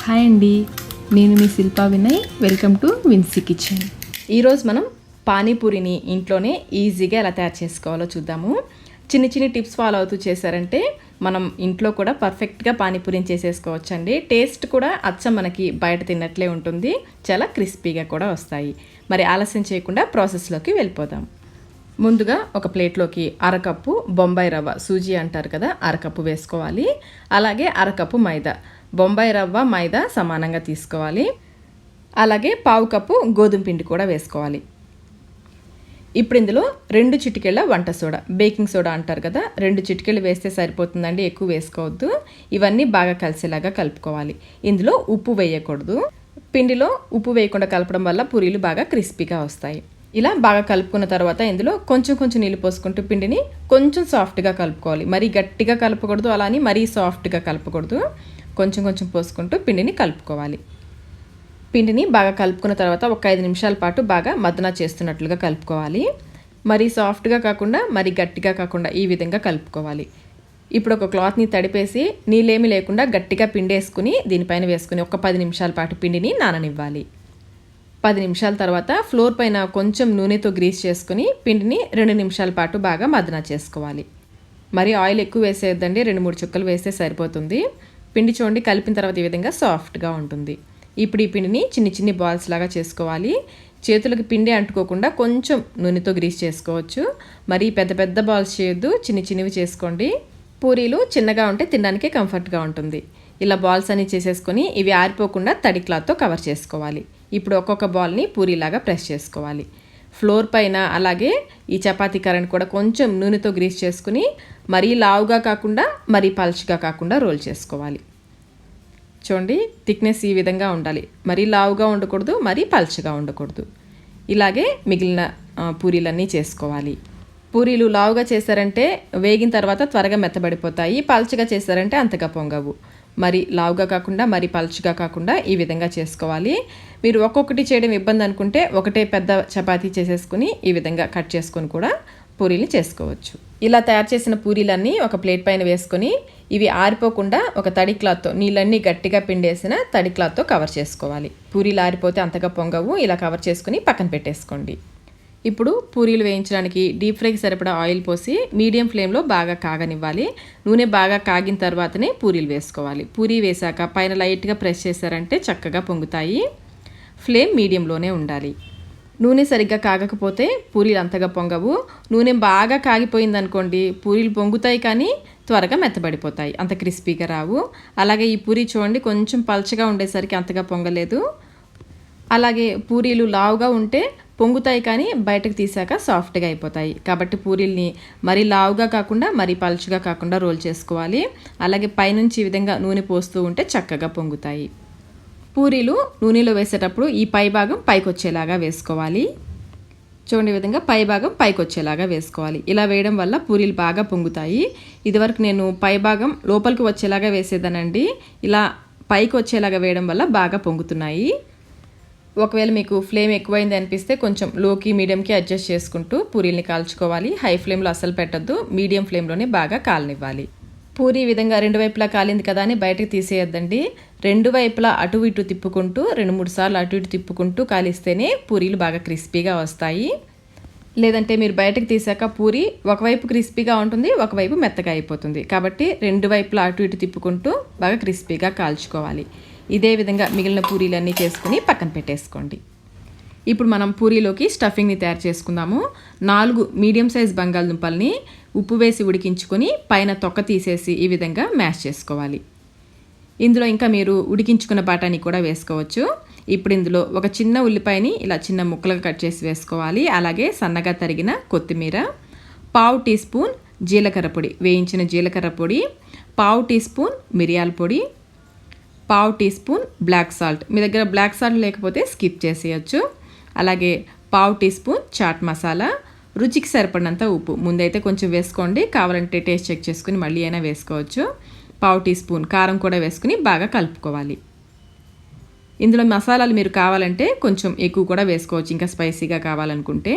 Hi అండి, నేను మీ Shilpa Vinay. Welcome to Vinci kitchen. ఈరోజు మనం పానీపూరిని ఇంట్లోనే ఈజీగా ఎలా తయారు చేసుకోవాలో చూద్దాము. చిన్న చిన్న టిప్స్ ఫాలో అవుతూ చేశారంటే మనం ఇంట్లో కూడా పర్ఫెక్ట్గా పానీపూరిని చేసేసుకోవచ్చండి. టేస్ట్ కూడా అచ్చం మనకి బయట తిన్నట్లే ఉంటుంది, చాలా క్రిస్పీగా కూడా వస్తాయి. మరి ఆలస్యం చేయకుండా ప్రాసెస్లోకి వెళ్ళిపోదాం. ముందుగా ఒక ప్లేట్లోకి అరకప్పు బొంబాయి రవ్వ, సూజీ అంటారు కదా, అరకప్పు వేసుకోవాలి. అలాగే అరకప్పు మైదా, బొంబాయి రవ్వ మైదా సమానంగా తీసుకోవాలి. అలాగే పావు కప్పు గోధుమ పిండి కూడా వేసుకోవాలి. ఇప్పుడు ఇందులో 2 చిటికెళ్ళ వంట సోడా, బేకింగ్ సోడా అంటారు కదా, 2 చిటికెళ్ళు వేస్తే సరిపోతుందండి, ఎక్కువ వేసుకోవద్దు. ఇవన్నీ బాగా కలిసేలాగా కలుపుకోవాలి. ఇందులో ఉప్పు వేయకూడదు. పిండిలో ఉప్పు వేయకుండా కలపడం వల్ల పూరీలు బాగా క్రిస్పీగా వస్తాయి. ఇలా బాగా కలుపుకున్న తర్వాత ఇందులో కొంచెం కొంచెం నీళ్ళు పోసుకుంటూ పిండిని కొంచెం సాఫ్ట్గా కలుపుకోవాలి. మరీ గట్టిగా కలపకూడదు, అలా అని మరీ సాఫ్ట్గా కలపకూడదు. కొంచెం కొంచెం పోసుకుంటూ పిండిని కలుపుకోవాలి. పిండిని బాగా కలుపుకున్న తర్వాత ఒక 5 నిమిషాల పాటు బాగా మద్దన చేస్తున్నట్లుగా కలుపుకోవాలి. మరీ సాఫ్ట్గా కాకుండా మరీ గట్టిగా కాకుండా ఈ విధంగా కలుపుకోవాలి. ఇప్పుడు ఒక క్లాత్ని తడిపేసి నీళ్ళేమీ లేకుండా గట్టిగా పిండి వేసుకుని దీనిపైన వేసుకుని ఒక 10 నిమిషాల పాటు పిండిని నాననివ్వాలి. 10 నిమిషాల తర్వాత ఫ్లోర్ పైన కొంచెం నూనెతో గ్రీస్ చేసుకుని పిండిని 2 నిమిషాల పాటు బాగా మద్దన చేసుకోవాలి. మరి ఆయిల్ ఎక్కువ వేసేద్దండి, 2-3 చుక్కలు వేస్తే సరిపోతుంది. పిండి చూడండి, కలిపిన తర్వాత ఈ విధంగా సాఫ్ట్గా ఉంటుంది. ఇప్పుడు ఈ పిండిని చిన్ని చిన్ని బాల్స్ లాగా చేసుకోవాలి. చేతులకు పిండి అంటుకోకుండా కొంచెం నూనెతో గ్రీస్ చేసుకోవచ్చు. మరి పెద్ద పెద్ద బాల్స్ చేయొద్దు, చిన్ని చిన్నవి చేసుకోండి. పూరీలు చిన్నగా ఉంటే తినడానికి కంఫర్ట్గా ఉంటుంది. ఇలా బాల్స్ అన్ని చేసేసుకొని ఇవి ఆరిపోకుండా తడి క్లాత్తో కవర్ చేసుకోవాలి. ఇప్పుడు ఒక్కొక్క బాల్ని పూరీలాగా ప్రెస్ చేసుకోవాలి. ఫ్లోర్ పైన అలాగే ఈ చపాతీ కర్రని కూడా కొంచెం నూనెతో గ్రీస్ చేసుకుని మరీ లావుగా కాకుండా మరీ పల్చగా కాకుండా రోల్ చేసుకోవాలి. చూడండి, థిక్నెస్ ఈ విధంగా ఉండాలి. మరీ లావుగా ఉండకూడదు, మరీ పల్చగా ఉండకూడదు. ఇలాగే మిగిలిన పూరీలన్నీ చేసుకోవాలి. పూరీలు లావుగా చేశారంటే వేగిన తర్వాత త్వరగా మెత్తబడిపోతాయి, పల్చగా చేశారంటే అంతగా పొంగవు. మరి లావుగా కాకుండా మరి పల్చగా కాకుండా ఈ విధంగా చేసుకోవాలి. మీరు ఒక్కొక్కటి చేయడం ఇబ్బంది అనుకుంటే ఒకటే పెద్ద చపాతీ చేసేసుకుని ఈ విధంగా కట్ చేసుకొని కూడా పూరీలు చేసుకోవచ్చు. ఇలా తయారు చేసిన పూరీలన్నీ ఒక ప్లేట్ పైన వేసుకొని ఇవి ఆరిపోకుండా ఒక తడి క్లాత్తో, నీళ్ళన్నీ గట్టిగా పిండేసిన తడి క్లాత్తో కవర్ చేసుకోవాలి. పూరీలు ఆరిపోతే అంతగా పొంగవు. ఇలా కవర్ చేసుకుని పక్కన పెట్టేసుకోండి. ఇప్పుడు పూరీలు వేయించడానికి డీప్ ఫ్రైకి సరిపడా ఆయిల్ పోసి మీడియం ఫ్లేమ్లో బాగా కాగనివ్వాలి. నూనె బాగా కాగిన తర్వాతనే పూరీలు వేసుకోవాలి. పూరీ వేశాక పైన లైట్గా ప్రెస్ చేశారంటే చక్కగా పొంగుతాయి. ఫ్లేమ్ మీడియంలోనే ఉండాలి. నూనె సరిగ్గా కాగకపోతే పూరీలు అంతగా పొంగవు. నూనె బాగా కాగిపోయిందనుకోండి, పూరీలు పొంగుతాయి కానీ త్వరగా మెత్తబడిపోతాయి, అంత క్రిస్పీగా రావు. అలాగే ఈ పూరీ చూడండి, కొంచెం పల్చగా ఉండేసరికి అంతగా పొంగలేదు. అలాగే పూరీలు లావుగా ఉంటే పొంగుతాయి కానీ బయటకు తీసాక సాఫ్ట్గా అయిపోతాయి. కాబట్టి పూరీల్ని మరీ లావుగా కాకుండా మరీ పలుచగా కాకుండా రోల్ చేసుకోవాలి. అలాగే పైనుంచి ఈ విధంగా నూనె పోస్తూ ఉంటే చక్కగా పొంగుతాయి. పూరీలు నూనెలో వేసేటప్పుడు ఈ పై భాగం పైకి వచ్చేలాగా వేసుకోవాలి. చూడండి, ఈ విధంగా పై భాగం పైకి వచ్చేలాగా వేసుకోవాలి. ఇలా వేయడం వల్ల పూరీలు బాగా పొంగుతాయి. ఇదివరకు నేను పై భాగం లోపలికి వచ్చేలాగా వేసేదానండి. ఇలా పైకి వచ్చేలాగా వేయడం వల్ల బాగా పొంగుతున్నాయి. ఒకవేళ మీకు ఫ్లేమ్ ఎక్కువైంది అనిపిస్తే కొంచెం లోకి మీడియంకి అడ్జస్ట్ చేసుకుంటూ పూరీల్ని కాల్చుకోవాలి. హై ఫ్లేమ్లో అస్సలు పెట్టద్దు, మీడియం ఫ్లేమ్లోనే బాగా కాలనివ్వాలి. పూరీ ఈ విధంగా 2 వైపులా కాలింది కదా అని బయటకు తీసేయద్దండి. 2 వైపులా అటు ఇటు తిప్పుకుంటూ 2-3 సార్లు అటు ఇటు తిప్పుకుంటూ కాలిస్తేనే పూరీలు బాగా క్రిస్పీగా వస్తాయి. లేదంటే మీరు బయటకు తీసాక పూరీ ఒకవైపు క్రిస్పీగా ఉంటుంది, ఒకవైపు మెత్తగా అయిపోతుంది. కాబట్టి 2 వైపులా అటు ఇటు తిప్పుకుంటూ బాగా క్రిస్పీగా కాల్చుకోవాలి. ఇదే విధంగా మిగిలిన పూరీలన్నీ చేసుకుని పక్కన పెట్టేసుకోండి. ఇప్పుడు మనం పూరీలోకి స్టఫింగ్ని తయారు చేసుకుందాము. 4 మీడియం సైజ్ బంగాళదుంపల్ని ఉప్పు వేసి ఉడికించుకొని పైన తొక్క తీసేసి ఈ విధంగా మ్యాష్ చేసుకోవాలి. ఇందులో ఇంకా మీరు ఉడికించుకున్న బఠానీ కూడా వేసుకోవచ్చు. ఇప్పుడు ఇందులో ఒక చిన్న ఉల్లిపాయని ఇలా చిన్న ముక్కలుగా కట్ చేసి వేసుకోవాలి. అలాగే సన్నగా తరిగిన కొత్తిమీర, పావు టీ స్పూన్ జీలకర్ర పొడి, వేయించిన జీలకర్ర పొడి, పావు టీ స్పూన్ మిరియాల పొడి, పావు టీ స్పూన్ బ్లాక్ సాల్ట్, మీ దగ్గర బ్లాక్ సాల్ట్ లేకపోతే స్కిప్ చేసేయచ్చు. అలాగే పావు టీ స్పూన్ చాట్ మసాలా, రుచికి సరిపడినంత ఉప్పు ముందైతే కొంచెం వేసుకోండి, కావాలంటే టేస్ట్ చెక్ చేసుకుని మళ్ళీ అయినా వేసుకోవచ్చు. పావు టీ స్పూన్ కారం కూడా వేసుకుని బాగా కలుపుకోవాలి. ఇందులో మసాలాలు మీరు కావాలంటే కొంచెం ఎక్కువ కూడా వేసుకోవచ్చు, ఇంకా స్పైసీగా కావాలనుకుంటే.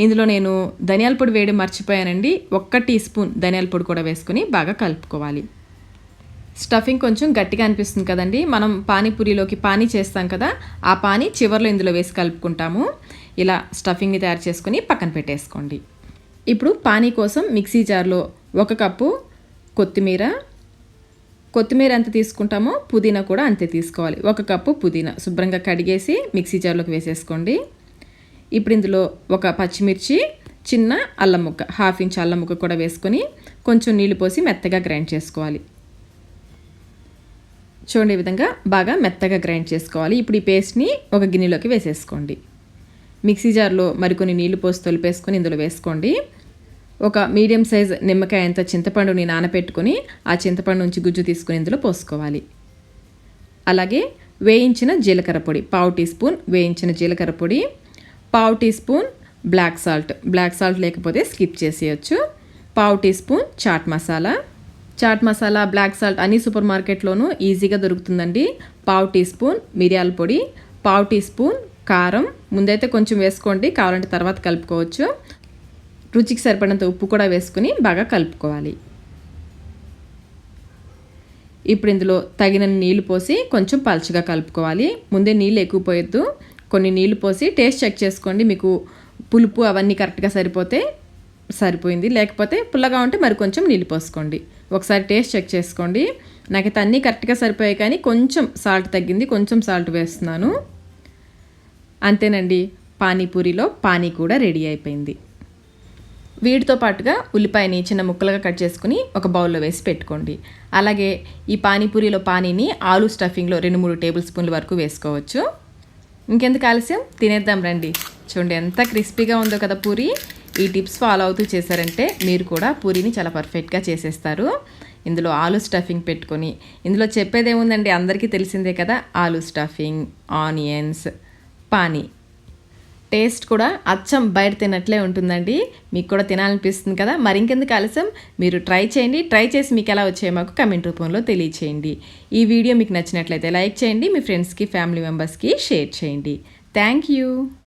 ఇందులో నేను ధనియాల పొడి వేయడం మర్చిపోయానండి. 1 టీ స్పూన్ ధనియాల పొడి కూడా వేసుకుని బాగా కలుపుకోవాలి. స్టఫింగ్ కొంచెం గట్టిగా అనిపిస్తుంది కదండి, మనం పానీపూరిలోకి పానీ చేస్తాం కదా, ఆ పానీ చివర్లో ఇందులో వేసి కలుపుకుంటాము. ఇలా స్టఫింగ్ని తయారు చేసుకొని పక్కన పెట్టేసుకోండి. ఇప్పుడు పానీ కోసం మిక్సీ జార్లో 1 కప్పు కొత్తిమీర ఎంత తీసుకుంటామో పుదీనా కూడా అంతే తీసుకోవాలి. 1 కప్పు పుదీనా శుభ్రంగా కడిగేసి మిక్సీ జార్లోకి వేసేసుకోండి. ఇప్పుడు ఇందులో 1 పచ్చిమిర్చి, చిన్న అల్లం ముక్క, 1/2 ఇంచ్ అల్లం ముక్క కూడా వేసుకొని కొంచెం నీళ్లు పోసి మెత్తగా గ్రైండ్ చేసుకోవాలి. చూడండి, ఈ విధంగా బాగా మెత్తగా గ్రైండ్ చేసుకోవాలి. ఇప్పుడు ఈ పేస్ట్ని ఒక గిన్నెలోకి వేసేసుకోండి. మిక్సీ జార్లో మరికొన్ని నీళ్లు పోసి తొలిపేసుకొని ఇందులో వేసుకోండి. ఒక మీడియం సైజ్ నిమ్మకాయ అంత చింతపండుని నానబెట్టుకొని ఆ చింతపండు నుంచి గుజ్జు తీసుకుని ఇందులో పోసుకోవాలి. అలాగే వేయించిన జీలకర్ర పొడి 1/2 టీ స్పూన్ వేయించిన జీలకర్ర పొడి, 1/2 టీ స్పూన్ బ్లాక్ సాల్ట్ లేకపోతే స్కిప్ చేసేయచ్చు, 1/2 teaspoon chaat masala, black salt అన్ని సూపర్ మార్కెట్లోనూ ఈజీగా దొరుకుతుందండి. 1/2 టీ స్పూన్ మిరియాల పొడి, 1/2 టీ స్పూన్ కారం, ముందైతే కొంచెం వేసుకోండి, కావాలంటే తర్వాత కలుపుకోవచ్చు. రుచికి సరిపడినంత ఉప్పు కూడా వేసుకుని బాగా కలుపుకోవాలి. ఇప్పుడు ఇందులో తగినన్ని నీళ్లు పోసి కొంచెం పలుచగా కలుపుకోవాలి. ముందే నీళ్ళు ఎక్కువ పోయొద్దు, కొన్ని నీళ్లు పోసి టేస్ట్ చెక్ చేసుకోండి. మీకు పులుపు అవన్నీ కరెక్ట్గా సరిపోయింది, లేకపోతే పుల్లగా ఉంటే మరి కొంచెం నీళ్ళు పోసుకోండి. ఒకసారి టేస్ట్ చెక్ చేసుకోండి. నాకైతే అన్నీ కరెక్ట్గా సరిపోయాయి, కానీ కొంచెం సాల్ట్ తగ్గింది, కొంచెం సాల్ట్ వేస్తున్నాను. అంతేనండి, పానీపూరిలో పానీ కూడా రెడీ అయిపోయింది. వీటితో పాటుగా ఉల్లిపాయని చిన్న ముక్కలుగా కట్ చేసుకుని ఒక బౌల్లో వేసి పెట్టుకోండి. అలాగే ఈ పానీపూరిలో పానీని ఆలు స్టఫింగ్లో 2-3 టేబుల్ స్పూన్ల వరకు వేసుకోవచ్చు. ఇంకెందుకు ఆలస్యం, తినేద్దాం రండి. చూడండి ఎంత క్రిస్పీగా ఉందో కదా పూరి. ఈ టిప్స్ ఫాలో అవుతూ చేశారంటే మీరు కూడా పూరీని చాలా పర్ఫెక్ట్గా చేసేస్తారు. ఇందులో ఆలు స్టఫింగ్ పెట్టుకొని, ఇందులో చెప్పేదేముందండి, అందరికీ తెలిసిందే కదా, ఆలు స్టఫింగ్, ఆనియన్స్, పానీ. టేస్ట్ కూడా అచ్చం బయట తినట్లే ఉంటుందండి. మీకు కూడా తినాలనిపిస్తుంది కదా, మరి ఇంకెందుకు ఆలస్యం, మీరు ట్రై చేయండి. ట్రై చేసి మీకు ఎలా వచ్చాయో మాకు కమెంట్ రూపంలో తెలియచేయండి. ఈ వీడియో మీకు నచ్చినట్లయితే లైక్ చేయండి, మీ ఫ్రెండ్స్కి, ఫ్యామిలీ మెంబర్స్కి షేర్ చేయండి. Thank you.